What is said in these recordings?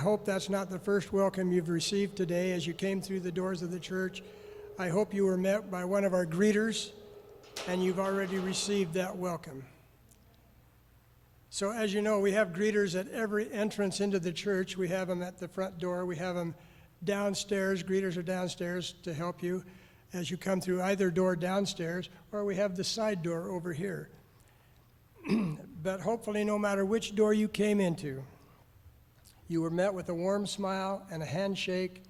hope that's not the first welcome you've received today as you came through the doors of the church. I hope you were met by one of our greeters and you've already received that welcome. So as you know, we have greeters at every entrance into the church. We have them at the front door. We have them downstairs. Greeters are downstairs to help you as you come through either door downstairs, or we have the side door over here. But hopefully, no matter which door you came into, you were met with a warm smile and a handshake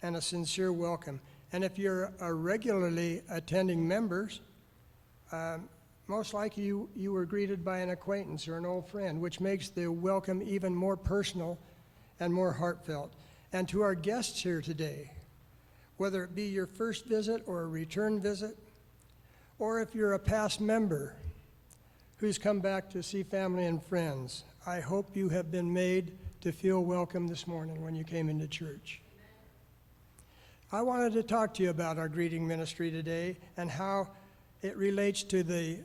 and a sincere welcome. And if you're a regularly attending members, most likely you were greeted by an acquaintance or an old friend, which makes the welcome even more personal and more heartfelt. And to our guests here today, whether it be your first visit or a return visit, or if you're a past member who's come back to see family and friends, I hope you have been made to feel welcome this morning when you came into church. I wanted to talk to you about our greeting ministry today and how it relates to the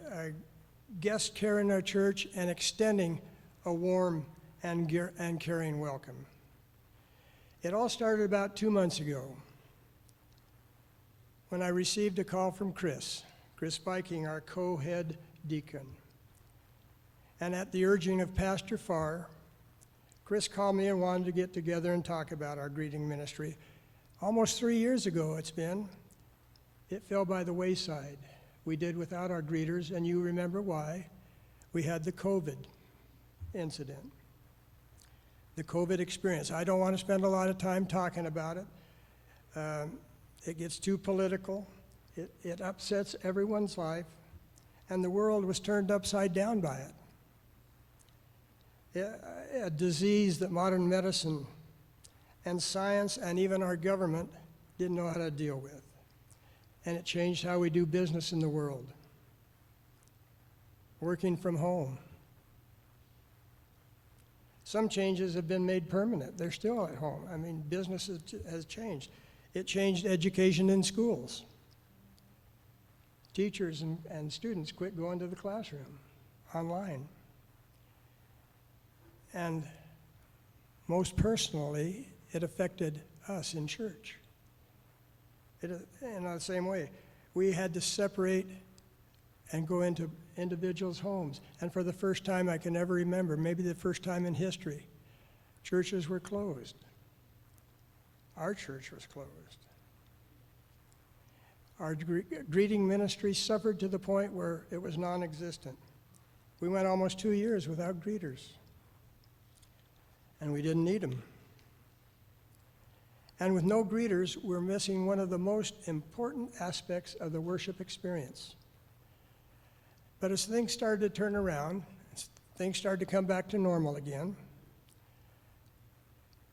guest care in our church and extending a warm and caring welcome. It all started about 2 months ago when I received a call from Chris Viking, our co-head deacon. And at the urging of Pastor Farr, Chris called me and wanted to get together and talk about our greeting ministry. Almost 3 years ago it's been. It fell by the wayside. We did without our greeters, and you remember why. We had the COVID incident, the COVID experience. I don't want to spend a lot of time talking about it. It gets too political. It upsets everyone's life, and the world was turned upside down by it. A disease that modern medicine and science and even our government didn't know how to deal with. And it changed how we do business in the world. Working from home. Some changes have been made permanent. They're still at home. I mean, business has changed. It changed education in schools. Teachers and students quit going to the classroom online. And most personally, it affected us in church. In the same way, we had to separate and go into individuals' homes. And for the first time I can ever remember, maybe the first time in history, churches were closed. Our church was closed. Our greeting ministry suffered to the point where it was non-existent. We went almost 2 years without greeters. And we didn't need them. And with no greeters, we're missing one of the most important aspects of the worship experience. But as things started to turn around, as things started to come back to normal again,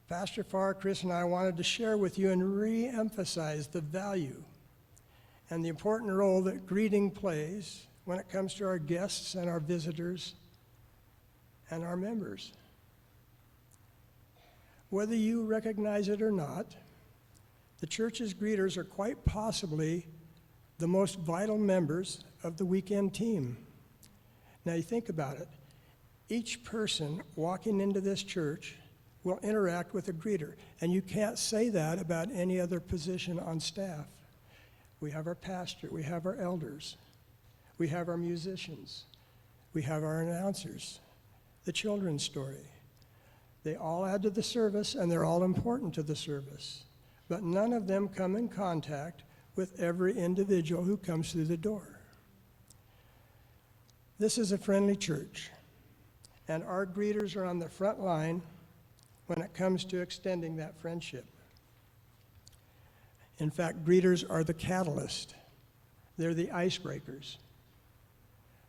Pastor Farr, Chris, and I wanted to share with you and re-emphasize the value and the important role that greeting plays when it comes to our guests and our visitors and our members. Whether you recognize it or not, the church's greeters are quite possibly the most vital members of the weekend team. Now you think about it. Each person walking into this church will interact with a greeter, and you can't say that about any other position on staff. We have our pastor, we have our elders, we have our musicians, we have our announcers, the children's story. They all add to the service, and they're all important to the service. But none of them come in contact with every individual who comes through the door. This is a friendly church, and our greeters are on the front line when it comes to extending that friendship. In fact, greeters are the catalyst. They're the icebreakers.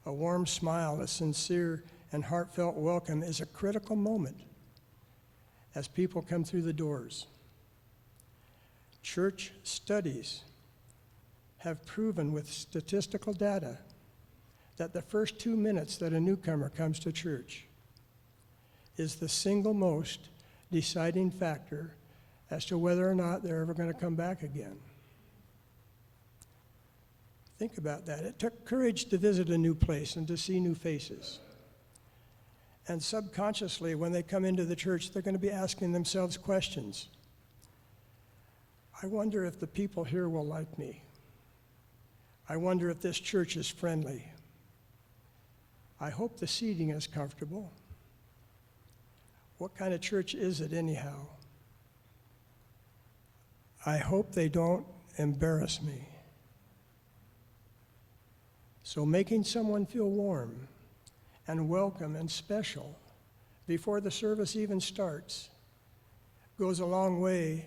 A warm smile, a sincere and heartfelt welcome is a critical moment as people come through the doors. Church studies have proven with statistical data that the first 2 minutes that a newcomer comes to church is the single most deciding factor as to whether or not they're ever going to come back again. Think about that. It took courage to visit a new place and to see new faces. And subconsciously, when they come into the church, they're going to be asking themselves questions. I wonder if the people here will like me. I wonder if this church is friendly. I hope the seating is comfortable. What kind of church is it anyhow? I hope they don't embarrass me. So making someone feel warm and welcome and special before the service even starts goes a long way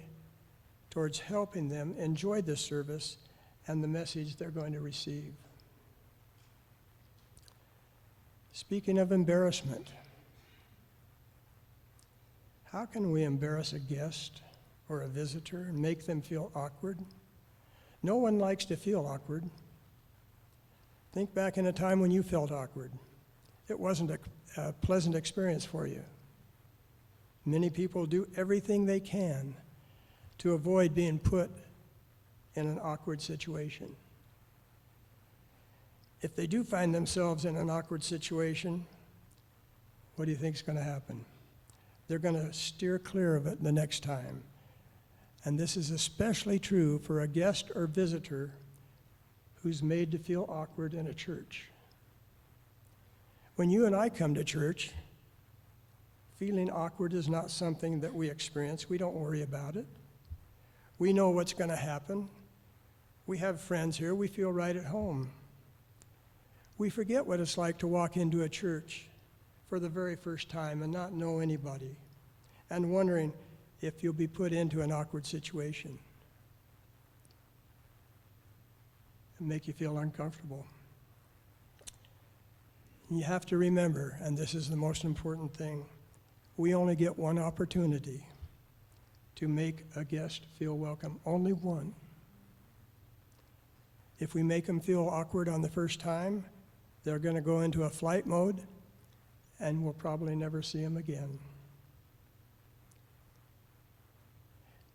towards helping them enjoy the service and the message they're going to receive. Speaking of embarrassment, how can we embarrass a guest or a visitor and make them feel awkward? No one likes to feel awkward. Think back in a time when you felt awkward. It wasn't a pleasant experience for you. Many people do everything they can to avoid being put in an awkward situation. If they do find themselves in an awkward situation, what do you think is going to happen? They're going to steer clear of it the next time. And this is especially true for a guest or visitor who's made to feel awkward in a church. When you and I come to church, feeling awkward is not something that we experience. We don't worry about it. We know what's going to happen. We have friends here. We feel right at home. We forget what it's like to walk into a church for the very first time and not know anybody and wondering if you'll be put into an awkward situation and make you feel uncomfortable. You have to remember, and this is the most important thing, we only get one opportunity to make a guest feel welcome, only one. If we make them feel awkward on the first time, they're going to go into a flight mode, and we'll probably never see them again.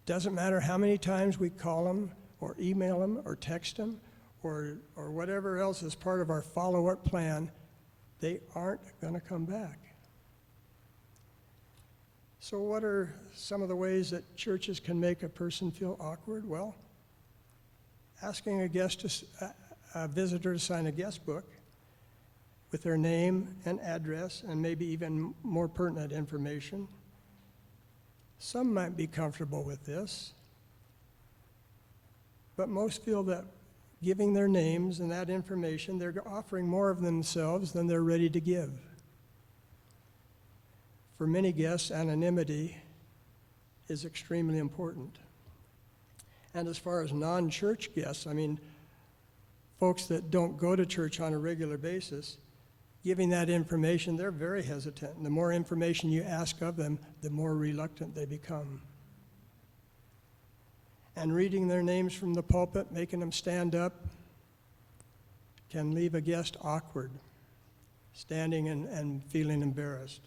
Doesn't matter how many times we call them, or email them, or text them, or whatever else is part of our follow-up plan, they aren't going to come back. So what are some of the ways that churches can make a person feel awkward? Well, asking a visitor to sign a guest book with their name and address and maybe even more pertinent information. Some might be comfortable with this, but most feel that giving their names and that information, they're offering more of themselves than they're ready to give. For many guests, anonymity is extremely important. And as far as non-church guests, folks that don't go to church on a regular basis, giving that information, they're very hesitant. And the more information you ask of them, the more reluctant they become. And reading their names from the pulpit, making them stand up, can leave a guest awkward, standing and feeling embarrassed.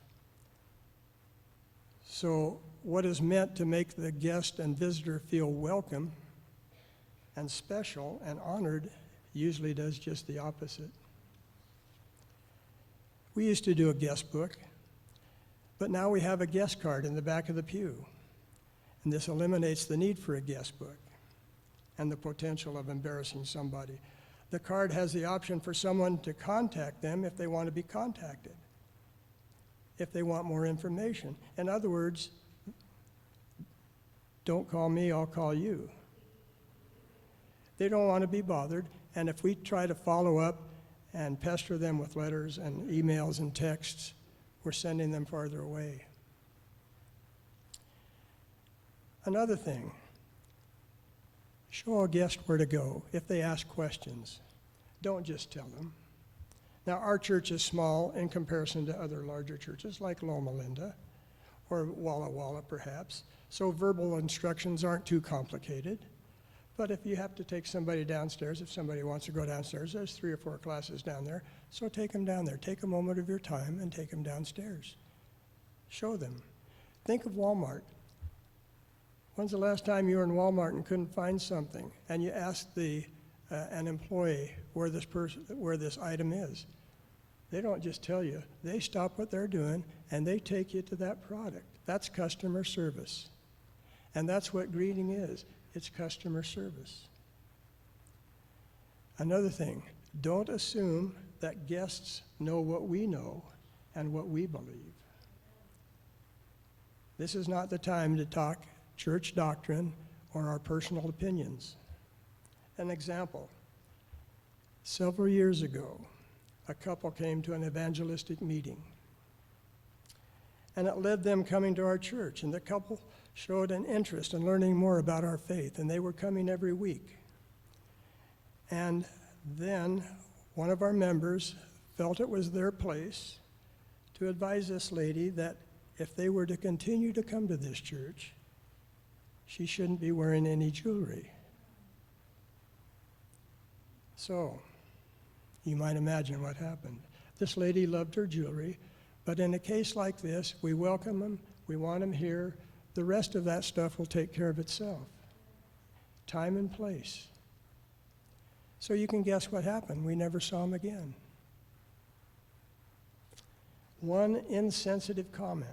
So what is meant to make the guest and visitor feel welcome and special and honored usually does just the opposite. We used to do a guest book, but now we have a guest card in the back of the pew. And this eliminates the need for a guest book and the potential of embarrassing somebody. The card has the option for someone to contact them if they want to be contacted, if they want more information. In other words, don't call me, I'll call you. They don't want to be bothered, and if we try to follow up and pester them with letters and emails and texts, we're sending them farther away. Another thing, show a guest where to go if they ask questions. Don't just tell them. Now, our church is small in comparison to other larger churches like Loma Linda or Walla Walla, perhaps, so verbal instructions aren't too complicated. But if you have to take somebody downstairs, if somebody wants to go downstairs, there's 3 or 4 classes down there, so take them down there. Take a moment of your time and take them downstairs. Show them. Think of Walmart. When's the last time you were in Walmart and couldn't find something, and you asked an employee where this item is? They don't just tell you. They stop what they're doing and they take you to that product. That's customer service. And that's what greeting is. It's customer service. Another thing, don't assume that guests know what we know and what we believe. This is not the time to talk church doctrine or our personal opinions. An example, several years ago, a couple came to an evangelistic meeting. And it led them coming to our church. And the couple showed an interest in learning more about our faith. And they were coming every week. And then one of our members felt it was their place to advise this lady that if they were to continue to come to this church, she shouldn't be wearing any jewelry. So, you might imagine what happened. This lady loved her jewelry, but in a case like this, we welcome them, we want them here. The rest of that stuff will take care of itself. Time and place. So you can guess what happened. We never saw them again. One insensitive comment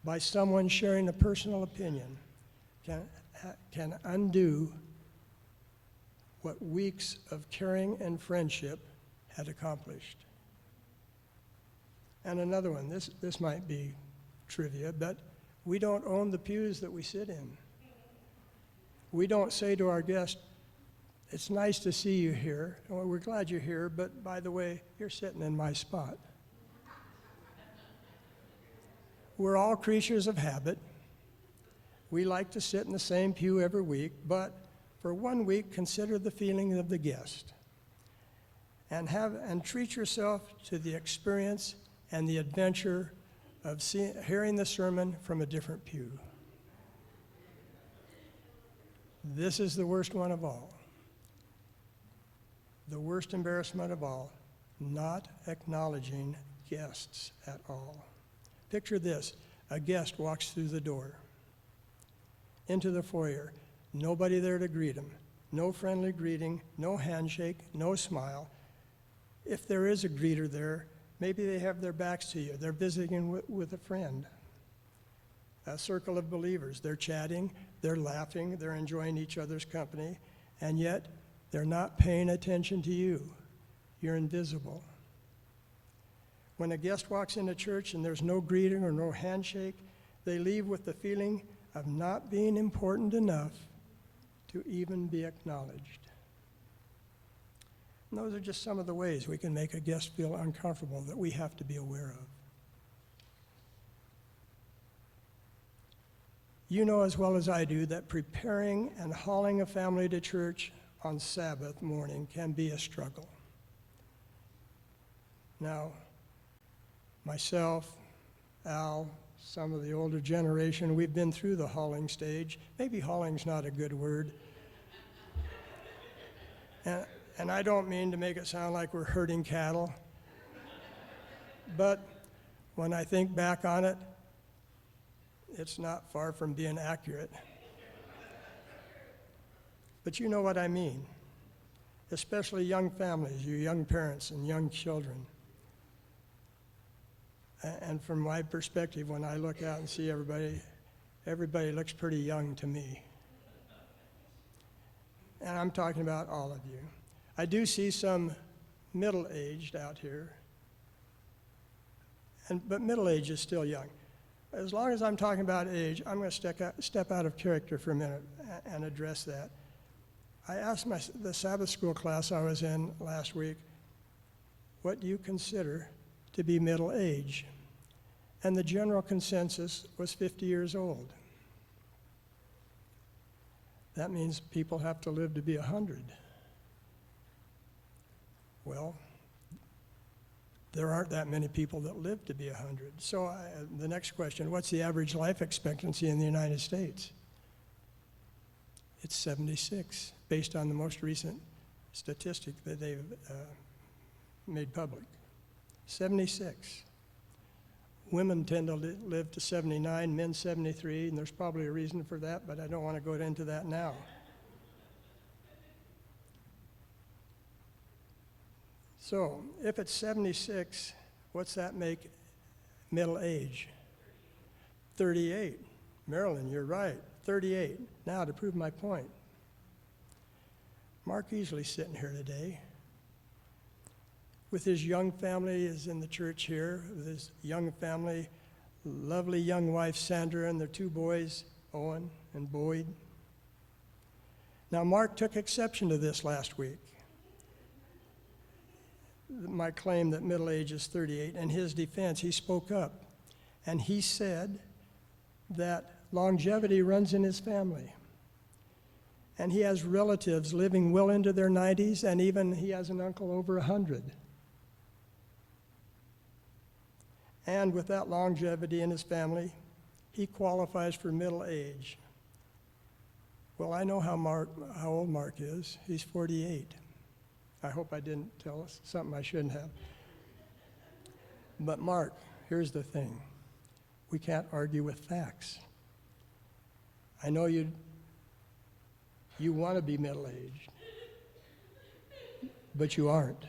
by someone sharing a personal opinion can undo what weeks of caring and friendship had accomplished. And another one, this might be trivia, but we don't own the pews that we sit in. We don't say to our guests, it's nice to see you here. Well, we're glad you're here, but by the way, you're sitting in my spot. We're all creatures of habit. We like to sit in the same pew every week, but for 1 week, consider the feeling of the guest and treat yourself to the experience and the adventure of hearing the sermon from a different pew. This is the worst one of all. The worst embarrassment of all, not acknowledging guests at all. Picture this, a guest walks through the door into the foyer. Nobody there to greet him. No friendly greeting, no handshake, no smile. If there is a greeter there, maybe they have their backs to you. They're visiting with a friend. A circle of believers. They're chatting, they're laughing, they're enjoying each other's company, and yet they're not paying attention to you. You're invisible. When a guest walks into church and there's no greeting or no handshake, they leave with the feeling of not being important enough to even be acknowledged. And those are just some of the ways we can make a guest feel uncomfortable that we have to be aware of. You know as well as I do that preparing and hauling a family to church on Sabbath morning can be a struggle. Now, myself, Al, some of the older generation, we've been through the hauling stage. Maybe hauling's not a good word. And I don't mean to make it sound like we're herding cattle. But when I think back on it, it's not far from being accurate. But you know what I mean, especially young families, you young parents and young children. And from my perspective, when I look out and see everybody looks pretty young to me. And I'm talking about all of you. I do see some middle-aged out here, but middle age is still young. As long as I'm talking about age, I'm going to step out of character for a minute and address that. I asked the Sabbath school class I was in last week, what do you consider to be middle age? And the general consensus was 50 years old. That means people have to live to be 100. Well, there aren't that many people that live to be 100. So the next question, what's the average life expectancy in the United States? It's 76, based on the most recent statistic that they've made public. 76. Women tend to live to 79, men 73, and there's probably a reason for that, but I don't want to go into that now. So if it's 76, what's that make middle age? 38. Marilyn, you're right, 38. Now to prove my point. Mark Easley's sitting here today with his young family, is in the church here, with his young family, lovely young wife Sandra and their two boys, Owen and Boyd. Now Mark took exception to this last week, my claim that middle age is 38. In his defense, he spoke up and he said that longevity runs in his family. And he has relatives living well into their 90s, and even he has an uncle over 100. And with that longevity in his family, he qualifies for middle age. Well, I know how old Mark is. He's 48. I hope I didn't tell us something I shouldn't have. But Mark, here's the thing. We can't argue with facts. I know you want to be middle-aged, but you aren't.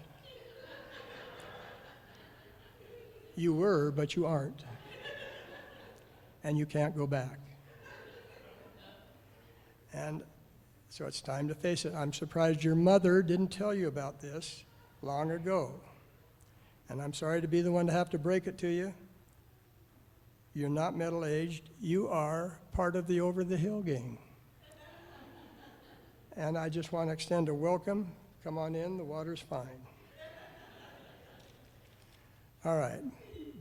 You were, but you aren't. And you can't go back. And so it's time to face it. I'm surprised your mother didn't tell you about this long ago. And I'm sorry to be the one to have to break it to you. You're not middle-aged. You are part of the over-the-hill gang. And I just want to extend a welcome. Come on in, the water's fine. All right,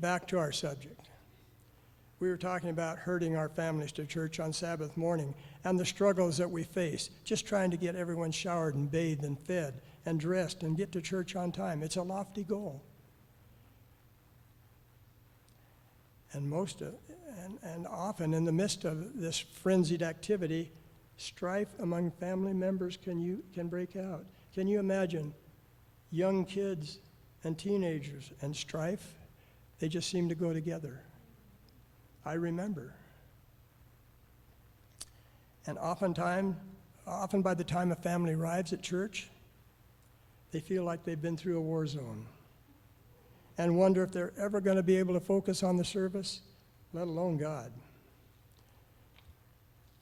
back to our subject. We were talking about herding our families to church on Sabbath morning and the struggles that we face, just trying to get everyone showered and bathed and fed and dressed and get to church on time. It's a lofty goal. And often in the midst of this frenzied activity, strife among family members can break out. Can you imagine young kids and teenagers and strife? They just seem to go together. I remember. And often by the time a family arrives at church, they feel like they've been through a war zone and wonder if they're ever going to be able to focus on the service, let alone God.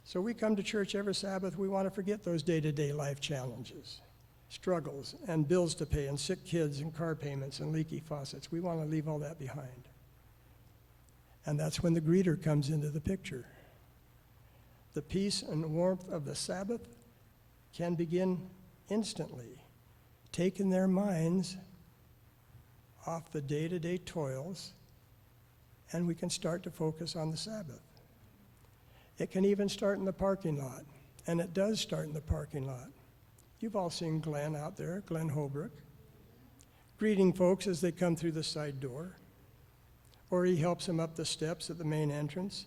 So we come to church every Sabbath. We want to forget those day-to-day life challenges, struggles, and bills to pay, and sick kids, and car payments, and leaky faucets. We want to leave all that behind. And that's when the greeter comes into the picture. The peace and warmth of the Sabbath can begin instantly, taking their minds off the day-to-day toils, and we can start to focus on the Sabbath. It can even start in the parking lot, and it does start in the parking lot. You've all seen Glenn out there, Glenn Holbrook, greeting folks as they come through the side door, or he helps them up the steps at the main entrance.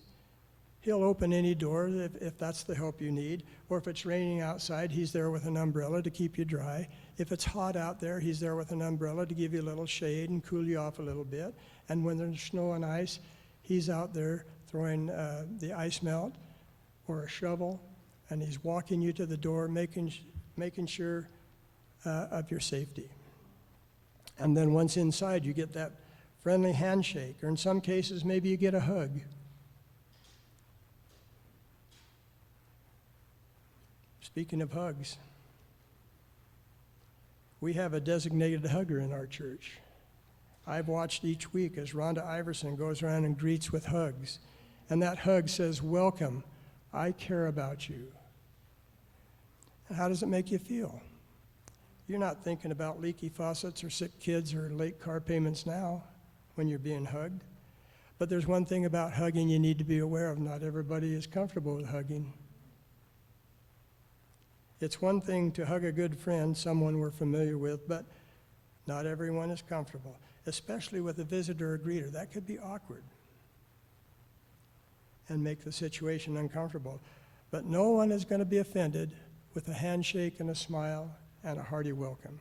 He'll open any door if that's the help you need, or if it's raining outside, he's there with an umbrella to keep you dry. If it's hot out there, he's there with an umbrella to give you a little shade and cool you off a little bit. And when there's snow and ice, he's out there throwing the ice melt or a shovel, and he's walking you to the door, making sure of your safety. And then once inside, you get that friendly handshake, or in some cases, maybe you get a hug. Speaking of hugs, we have a designated hugger in our church. I've watched each week as Rhonda Iverson goes around and greets with hugs. And that hug says, "Welcome, I care about you." And how does it make you feel? You're not thinking about leaky faucets or sick kids or late car payments now when you're being hugged. But there's one thing about hugging you need to be aware of. Not everybody is comfortable with hugging. It's one thing to hug a good friend, someone we're familiar with, but not everyone is comfortable, especially with a visitor or greeter. That could be awkward and make the situation uncomfortable. But no one is going to be offended with a handshake and a smile and a hearty welcome.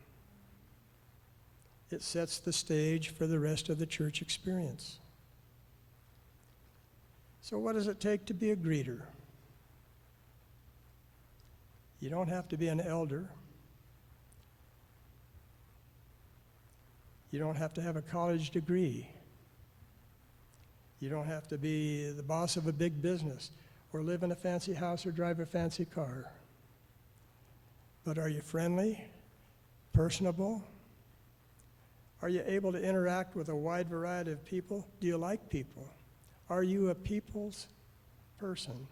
It sets the stage for the rest of the church experience. So what does it take to be a greeter? You don't have to be an elder. You don't have to have a college degree. You don't have to be the boss of a big business or live in a fancy house or drive a fancy car. But are you friendly, personable? Are you able to interact with a wide variety of people? Do you like people? Are you a people's person?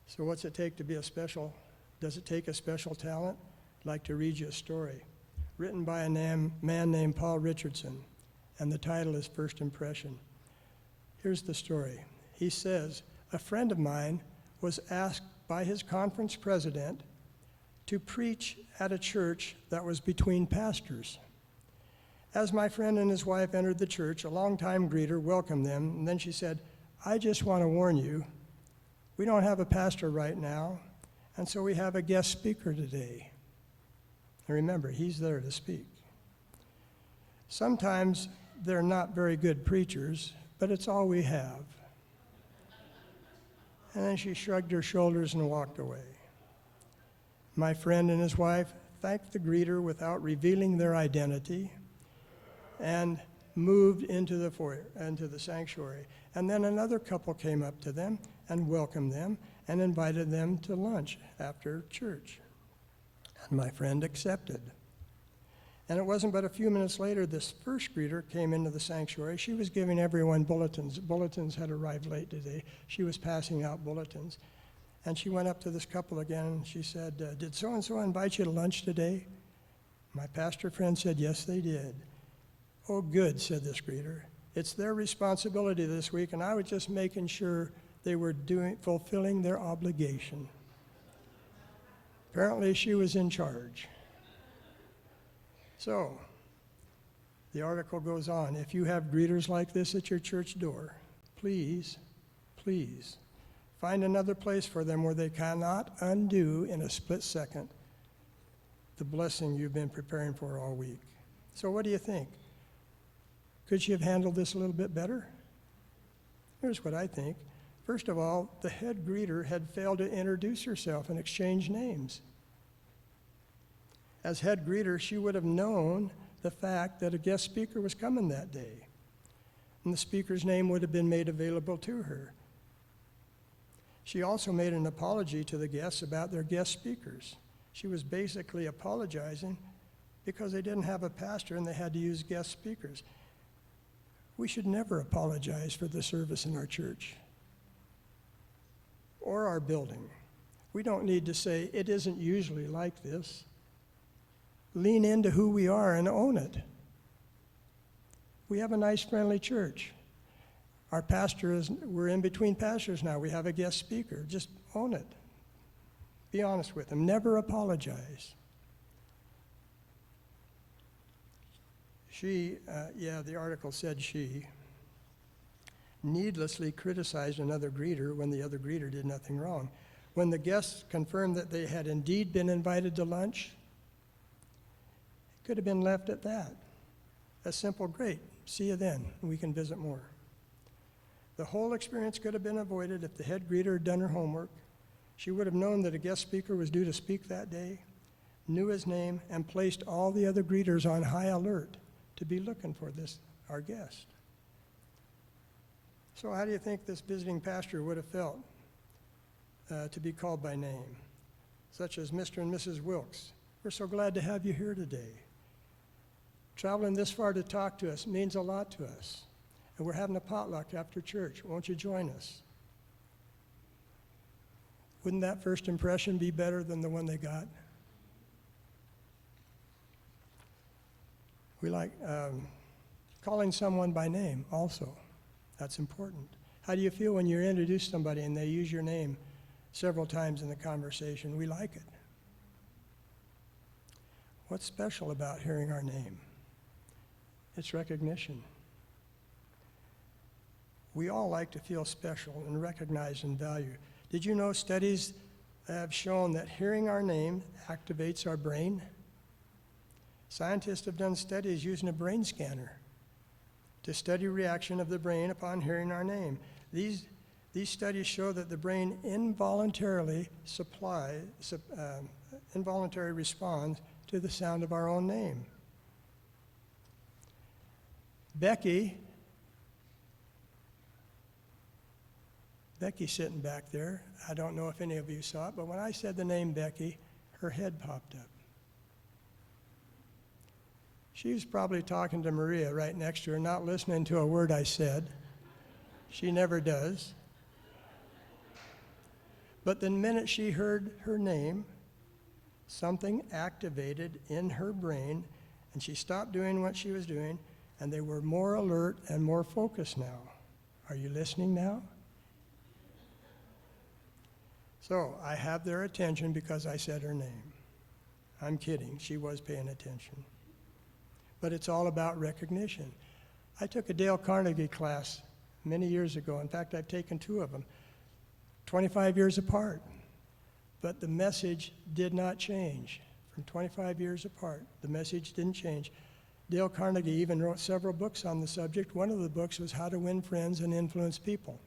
So what's it take to be a special? Does it take a special talent? I'd like to read you a story written by a man named Paul Richardson, and the title is First Impression. Here's the story. He says, a friend of mine was asked by his conference president to preach at a church that was between pastors. As my friend and his wife entered the church, a longtime greeter welcomed them, and then she said, I just want to warn you, we don't have a pastor right now, and so we have a guest speaker today. And remember, he's there to speak. Sometimes they're not very good preachers, but it's all we have. And then she shrugged her shoulders and walked away. My friend and his wife thanked the greeter without revealing their identity and moved into the foyer, into the sanctuary. And then another couple came up to them and welcomed them and invited them to lunch after church. And my friend accepted. And it wasn't but a few minutes later, this first greeter came into the sanctuary. She was giving everyone bulletins. Bulletins had arrived late today. She was passing out bulletins. And she went up to this couple again, and she said, did so-and-so invite you to lunch today? My pastor friend said, yes, they did. Oh, good, said this greeter. It's their responsibility this week, and I was just making sure they were fulfilling their obligation. Apparently, she was in charge. So, the article goes on. If you have greeters like this at your church door, please find another place for them where they cannot undo in a split second the blessing you've been preparing for all week. So what do you think? Could she have handled this a little bit better? Here's what I think. First of all, the head greeter had failed to introduce herself and exchange names. As head greeter, she would have known the fact that a guest speaker was coming that day, and the speaker's name would have been made available to her. She also made an apology to the guests about their guest speakers. She was basically apologizing because they didn't have a pastor and they had to use guest speakers. We should never apologize for the service in our church or our building. We don't need to say, it isn't usually like this. Lean into who we are and own it. We have a nice, friendly church. Our pastor we're in between pastors now. We have a guest speaker. Just own it. Be honest with them. Never apologize. The article said she needlessly criticized another greeter when the other greeter did nothing wrong. When the guests confirmed that they had indeed been invited to lunch, it could have been left at that. A simple, great, see you then, and we can visit more. The whole experience could have been avoided if the head greeter had done her homework. She would have known that a guest speaker was due to speak that day, knew his name, and placed all the other greeters on high alert to be looking for our guest. So how do you think this visiting pastor would have felt to be called by name, such as Mr. and Mrs. Wilkes? We're so glad to have you here today. Traveling this far to talk to us means a lot to us. And we're having a potluck after church. Won't you join us? Wouldn't that first impression be better than the one they got? We like calling someone by name also. That's important. How do you feel when you introduce somebody and they use your name several times in the conversation? We like it. What's special about hearing our name? It's recognition. We all like to feel special and recognized and valued. Did you know studies have shown that hearing our name activates our brain? Scientists have done studies using a brain scanner to study reaction of the brain upon hearing our name. These involuntary response to the sound of our own name. Becky's sitting back there. I don't know if any of you saw it, but when I said the name Becky, her head popped up. She was probably talking to Maria right next to her, not listening to a word I said. She never does. But the minute she heard her name, something activated in her brain, and she stopped doing what she was doing, and they were more alert and more focused now. Are you listening now? So I have their attention because I said her name. I'm kidding. She was paying attention. But it's all about recognition. I took a Dale Carnegie class many years ago. In fact, I've taken 2 of them, 25 years apart. But the message did not change. From 25 years apart, the message didn't change. Dale Carnegie even wrote several books on the subject. One of the books was How to Win Friends and Influence People.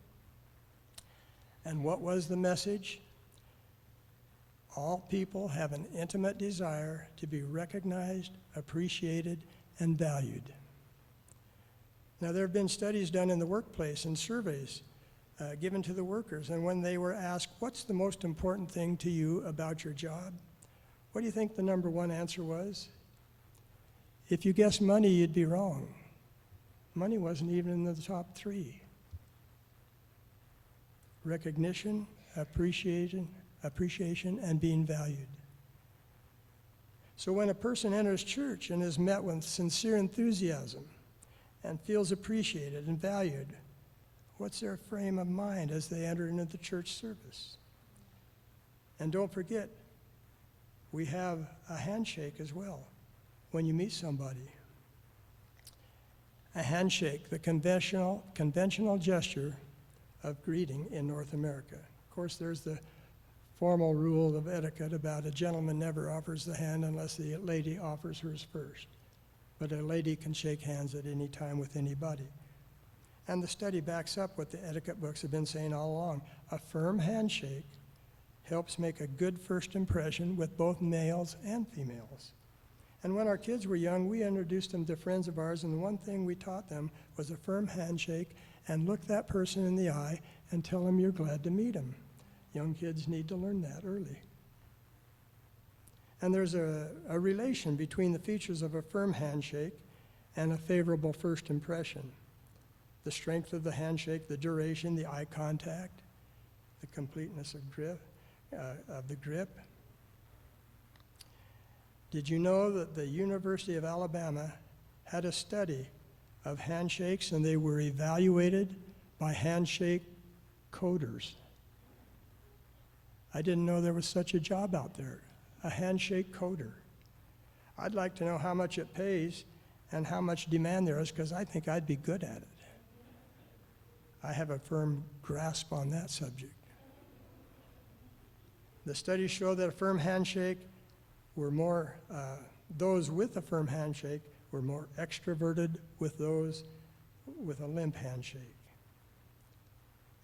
And what was the message? All people have an intimate desire to be recognized, appreciated, and valued. Now, there have been studies done in the workplace and surveys given to the workers, and when they were asked, what's the most important thing to you about your job? What do you think the number 1 answer was? If you guessed money, you'd be wrong. Money wasn't even in the top 3. Recognition, appreciation, and being valued. So when a person enters church and is met with sincere enthusiasm and feels appreciated and valued, what's their frame of mind as they enter into the church service? And don't forget, we have a handshake as well when you meet somebody. A handshake, the conventional gesture of greeting in North America. Of course, there's the formal rule of etiquette about a gentleman never offers the hand unless the lady offers hers first. But a lady can shake hands at any time with anybody. And the study backs up what the etiquette books have been saying all along. A firm handshake helps make a good first impression with both males and females. And when our kids were young, we introduced them to friends of ours, and the one thing we taught them was a firm handshake and look that person in the eye and tell them you're glad to meet them. Young kids need to learn that early. And there's a relation between the features of a firm handshake and a favorable first impression. The strength of the handshake, the duration, the eye contact, the completeness of the grip. Did you know that the University of Alabama had a study of handshakes, and they were evaluated by handshake coders? I didn't know there was such a job out there, a handshake coder. I'd like to know how much it pays and how much demand there is, because I think I'd be good at it. I have a firm grasp on that subject. The studies show that a firm handshake those with a firm handshake were more extroverted with those with a limp handshake.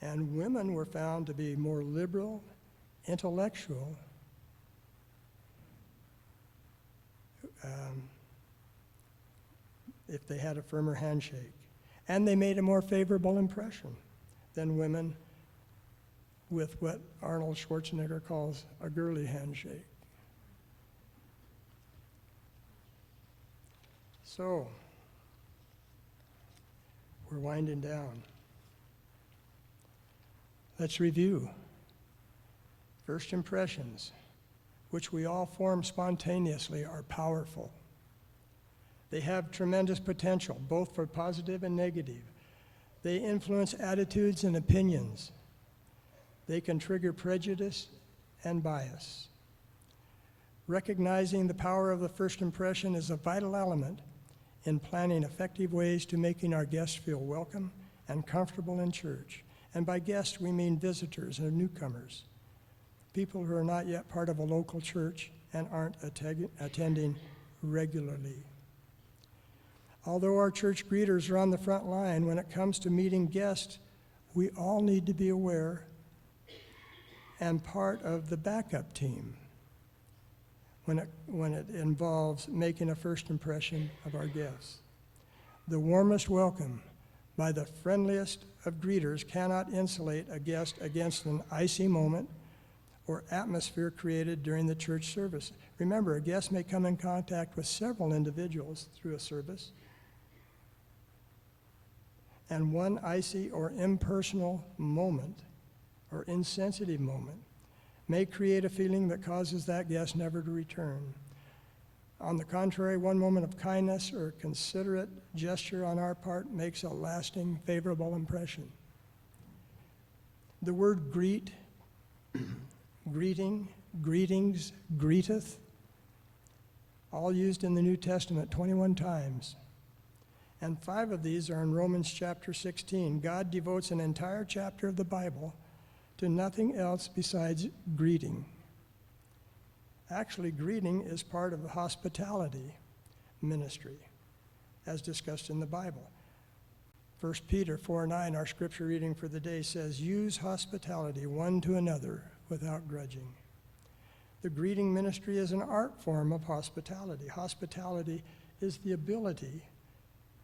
And women were found to be more liberal, intellectual, if they had a firmer handshake. And they made a more favorable impression than women with what Arnold Schwarzenegger calls a girly handshake. So, we're winding down. Let's review. First impressions, which we all form spontaneously, are powerful. They have tremendous potential, both for positive and negative. They influence attitudes and opinions. They can trigger prejudice and bias. Recognizing the power of the first impression is a vital element in planning effective ways to making our guests feel welcome and comfortable in church. And by guests, we mean visitors or newcomers, people who are not yet part of a local church and aren't attending regularly. Although our church greeters are on the front line, when it comes to meeting guests, we all need to be aware and part of the backup team. when it involves making a first impression of our guests. The warmest welcome by the friendliest of greeters cannot insulate a guest against an icy moment or atmosphere created during the church service. Remember, a guest may come in contact with several individuals through a service, and one icy or impersonal moment or insensitive moment may create a feeling that causes that guest never to return. On the contrary, one moment of kindness or considerate gesture on our part makes a lasting, favorable impression. The word greet, greeting, greetings, greeteth, all used in the New Testament 21 times. And 5 of these are in Romans chapter 16. God devotes an entire chapter of the Bible to nothing else besides greeting. Actually, greeting is part of the hospitality ministry, as discussed in the Bible. 1 Peter 4:9, our scripture reading for the day, says, "Use hospitality one to another without grudging." The greeting ministry is an art form of hospitality. Hospitality is the ability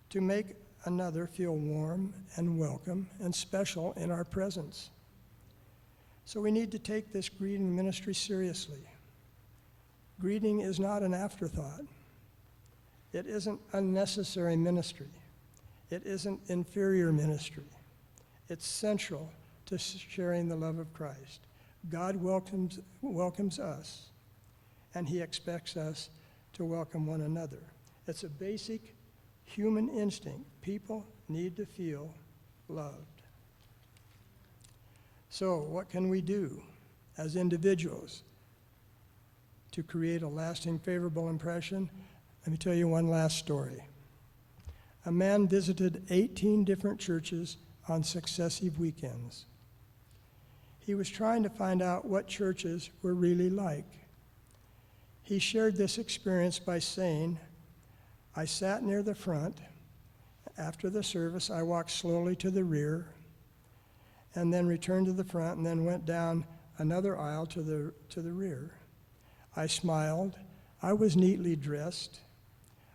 to make another feel warm and welcome and special in our presence. So we need to take this greeting ministry seriously. Greeting is not an afterthought. It isn't unnecessary ministry. It isn't inferior ministry. It's central to sharing the love of Christ. God welcomes us, and he expects us to welcome one another. It's a basic human instinct. People need to feel loved. So what can we do as individuals to create a lasting, favorable impression? Let me tell you one last story. A man visited 18 different churches on successive weekends. He was trying to find out what churches were really like. He shared this experience by saying, "I sat near the front. After the service, I walked slowly to the rear, and then returned to the front, and then went down another aisle to the rear. I smiled. I was neatly dressed.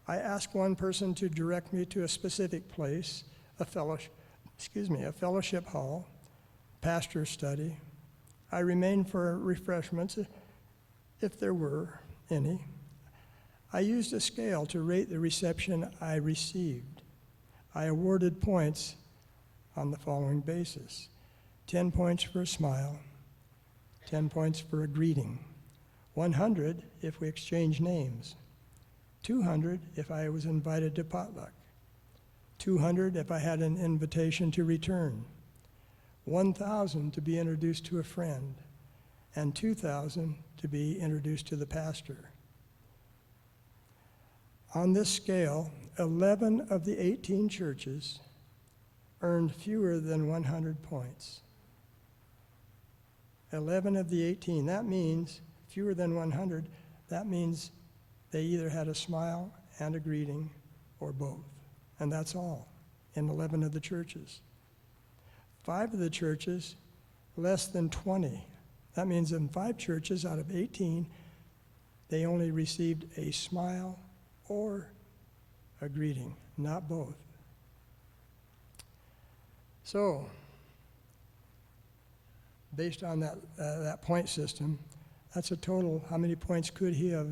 I asked one person to direct me to a specific place, a fellowship hall, pastor's study. I remained for refreshments, if there were any. I used a scale to rate the reception I received. I awarded points on the following basis: 10 points for a smile, 10 points for a greeting, 100 if we exchange names, 200 if I was invited to potluck, 200 if I had an invitation to return, 1,000 to be introduced to a friend, and 2,000 to be introduced to the pastor. On this scale, 11 of the 18 churches earned fewer than 100 points. 11 of the 18, that means fewer than 100, that means they either had a smile and a greeting or both. And that's all in 11 of the churches. 5 of the churches, less than 20. That means in 5 churches out of 18, they only received a smile or a greeting, not both. So, based on that point system, that's a total, how many points could he have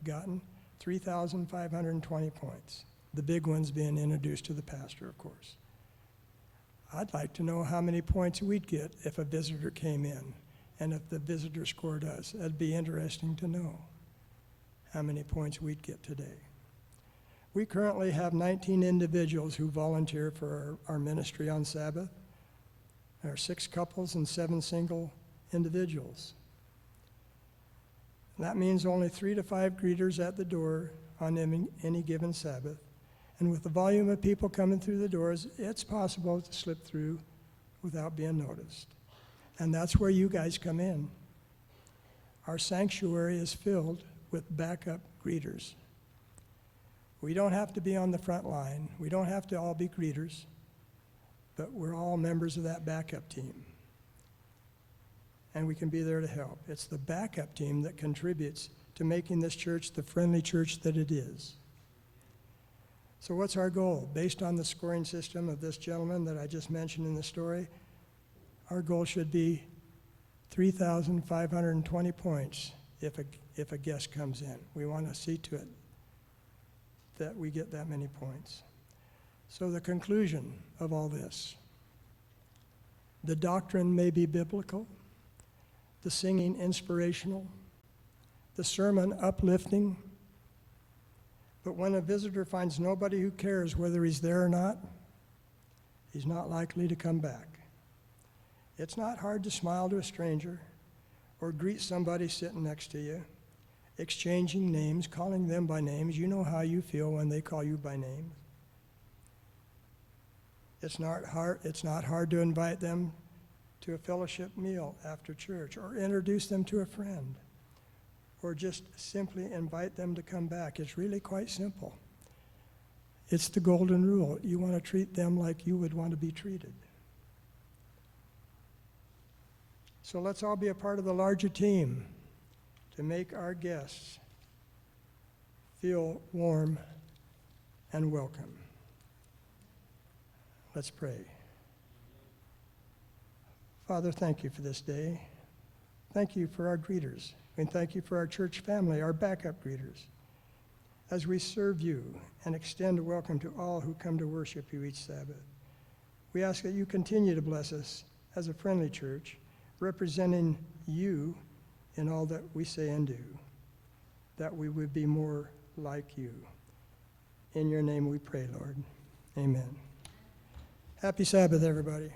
gotten? 3,520 points. The big ones being introduced to the pastor, of course. I'd like to know how many points we'd get if a visitor came in, and if the visitor scored us. That'd be interesting to know how many points we'd get today. We currently have 19 individuals who volunteer for our ministry on Sabbath. There are 6 couples and 7 single individuals. That means only 3 to 5 greeters at the door on any given Sabbath. And with the volume of people coming through the doors, it's possible to slip through without being noticed. And that's where you guys come in. Our sanctuary is filled with backup greeters. We don't have to be on the front line. We don't have to all be greeters, but we're all members of that backup team. And we can be there to help. It's the backup team that contributes to making this church the friendly church that it is. So what's our goal? Based on the scoring system of this gentleman that I just mentioned in the story, our goal should be 3,520 points if a guest comes in. We want to see to it that we get that many points. So the conclusion of all this: the doctrine may be biblical, the singing inspirational, the sermon uplifting, but when a visitor finds nobody who cares whether he's there or not, he's not likely to come back. It's not hard to smile to a stranger or greet somebody sitting next to you, exchanging names, calling them by names. You know how you feel when they call you by name. It's not hard to invite them to a fellowship meal after church, or introduce them to a friend, or just simply invite them to come back. It's really quite simple. It's the golden rule. You want to treat them like you would want to be treated. So let's all be a part of the larger team to make our guests feel warm and welcome. Let's pray. Father, thank you for this day. Thank you for our greeters. And thank you for our church family, our backup greeters. As we serve you and extend a welcome to all who come to worship you each Sabbath, we ask that you continue to bless us as a friendly church, representing you in all that we say and do, that we would be more like you. In your name we pray, Lord. Amen. Happy Sabbath, everybody.